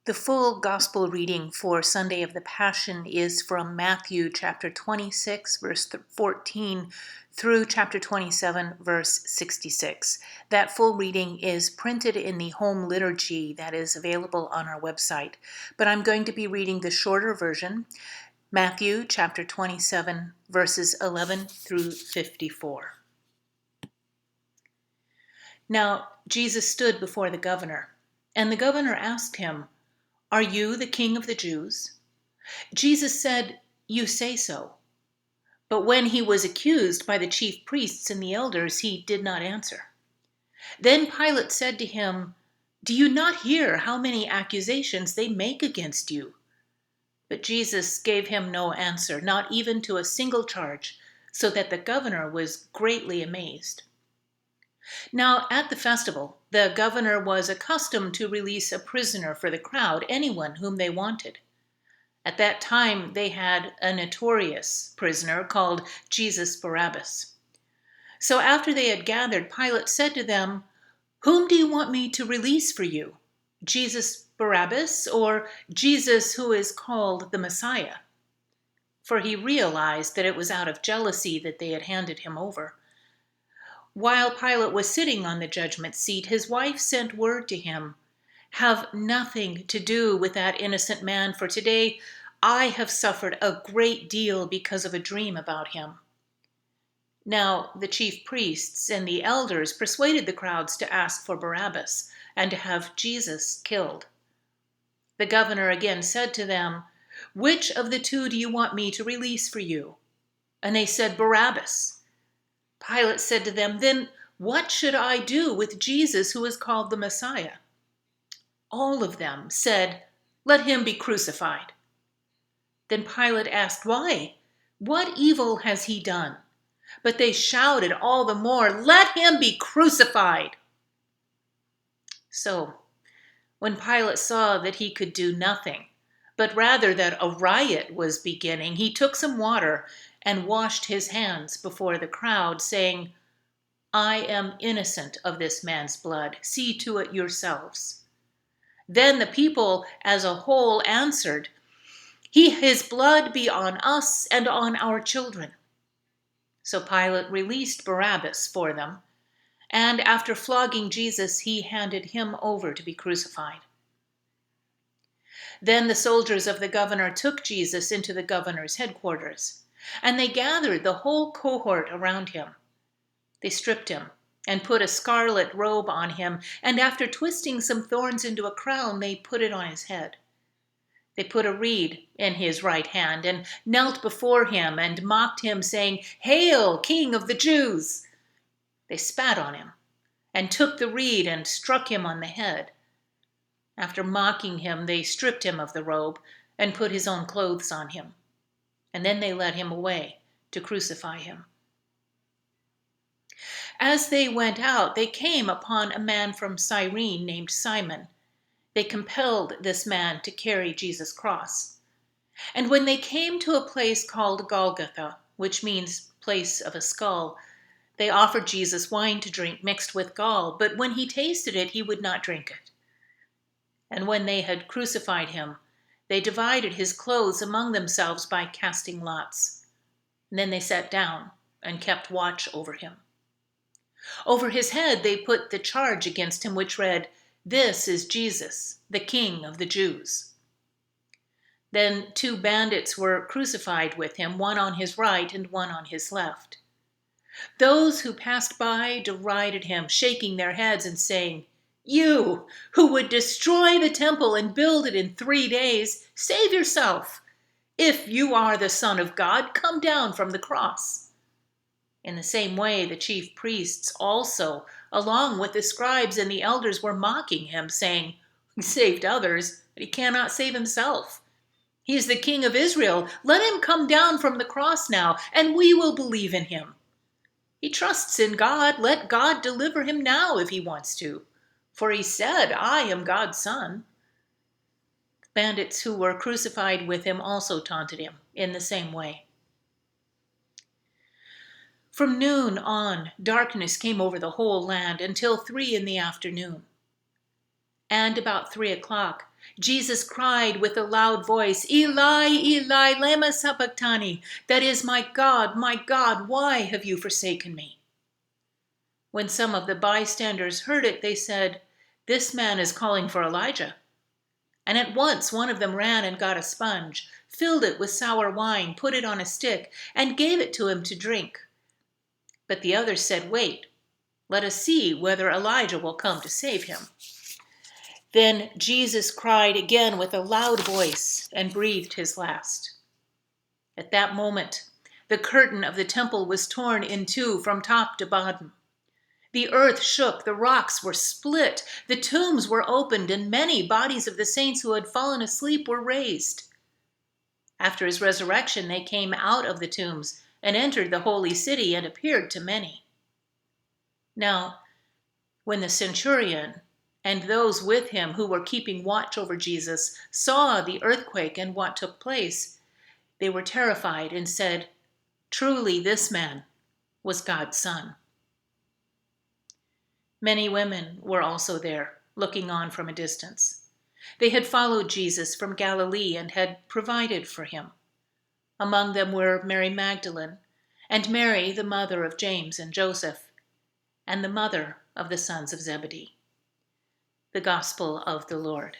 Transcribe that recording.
The full gospel reading for Sunday of the Passion is from Matthew chapter 26, verse 14 through chapter 27, verse 66. That full reading is printed in the home liturgy that is available on our website, but I'm going to be reading the shorter version, Matthew chapter 27, verses 11 through 54. Now Jesus stood before the governor, and the governor asked him, "Are you the king of the Jews?" Jesus said, "You say so." But when he was accused by the chief priests and the elders, he did not answer. Then Pilate said to him, "Do you not hear how many accusations they make against you?" But Jesus gave him no answer, not even to a single charge, so that the governor was greatly amazed. Now, at the festival, the governor was accustomed to release a prisoner for the crowd, anyone whom they wanted. At that time, they had a notorious prisoner called Jesus Barabbas. So after they had gathered, Pilate said to them, "Whom do you want me to release for you? Jesus Barabbas or Jesus who is called the Messiah?" For he realized that it was out of jealousy that they had handed him over. While Pilate was sitting on the judgment seat, his wife sent word to him, "Have nothing to do with that innocent man, for today I have suffered a great deal because of a dream about him." Now the chief priests and the elders persuaded the crowds to ask for Barabbas and to have Jesus killed. The governor again said to them, "Which of the two do you want me to release for you?" And they said, "Barabbas." Pilate said to them, "Then what should I do with Jesus who is called the Messiah?" All of them said, "Let him be crucified." Then Pilate asked, "Why? What evil has he done?" But they shouted all the more, "Let him be crucified!" So, when Pilate saw that he could do nothing, but rather that a riot was beginning, he took some water and washed his hands before the crowd, saying, "I am innocent of this man's blood. See to it yourselves." Then the people as a whole answered, His blood be on us and on our children." So Pilate released Barabbas for them, and after flogging Jesus, he handed him over to be crucified. Then the soldiers of the governor took Jesus into the governor's headquarters, and they gathered the whole cohort around him. They stripped him and put a scarlet robe on him, and after twisting some thorns into a crown, they put it on his head. They put a reed in his right hand and knelt before him and mocked him, saying, "Hail, King of the Jews!" They spat on him and took the reed and struck him on the head. After mocking him, they stripped him of the robe and put his own clothes on him. And then they led him away to crucify him. As they went out, they came upon a man from Cyrene named Simon. They compelled this man to carry Jesus' cross. And when they came to a place called Golgotha, which means place of a skull, they offered Jesus wine to drink mixed with gall, but when he tasted it, he would not drink it. And when they had crucified him, they divided his clothes among themselves by casting lots. And then they sat down and kept watch over him. Over his head they put the charge against him, which read, "This is Jesus, the King of the Jews." Then 2 bandits were crucified with him, one on his right and one on his left. Those who passed by derided him, shaking their heads and saying, "You who would destroy the temple and build it in 3 days, save yourself. If you are the Son of God, come down from the cross." In the same way, the chief priests also, along with the scribes and the elders, were mocking him, saying, "He saved others, but he cannot save himself. He is the King of Israel. Let him come down from the cross now, and we will believe in him. He trusts in God. Let God deliver him now if he wants to. For he said, 'I am God's son.'" The bandits who were crucified with him also taunted him in the same way. From noon on, darkness came over the whole land until 3 in the afternoon. And about 3 o'clock, Jesus cried with a loud voice, Eli, Eli, lama sabachthani, that is, my God, why have you forsaken me? When some of the bystanders heard it, they said, This man is calling for Elijah. And at once one of them ran and got a sponge, filled it with sour wine, put it on a stick, and gave it to him to drink. But the others said, Wait, let us see whether Elijah will come to save him. Then Jesus cried again with a loud voice and breathed his last. At that moment, the curtain of the temple was torn in two from top to bottom. The earth shook, the rocks were split, the tombs were opened, and many bodies of the saints who had fallen asleep were raised. After his resurrection, they came out of the tombs and entered the holy city and appeared to many. Now, when the centurion and those with him who were keeping watch over Jesus saw the earthquake and what took place, they were terrified and said, Truly this man was God's son. Many women were also there, looking on from a distance. They had followed Jesus from Galilee and had provided for him. Among them were Mary Magdalene, and Mary, the mother of James and Joseph, and the mother of the sons of Zebedee. The Gospel of the Lord.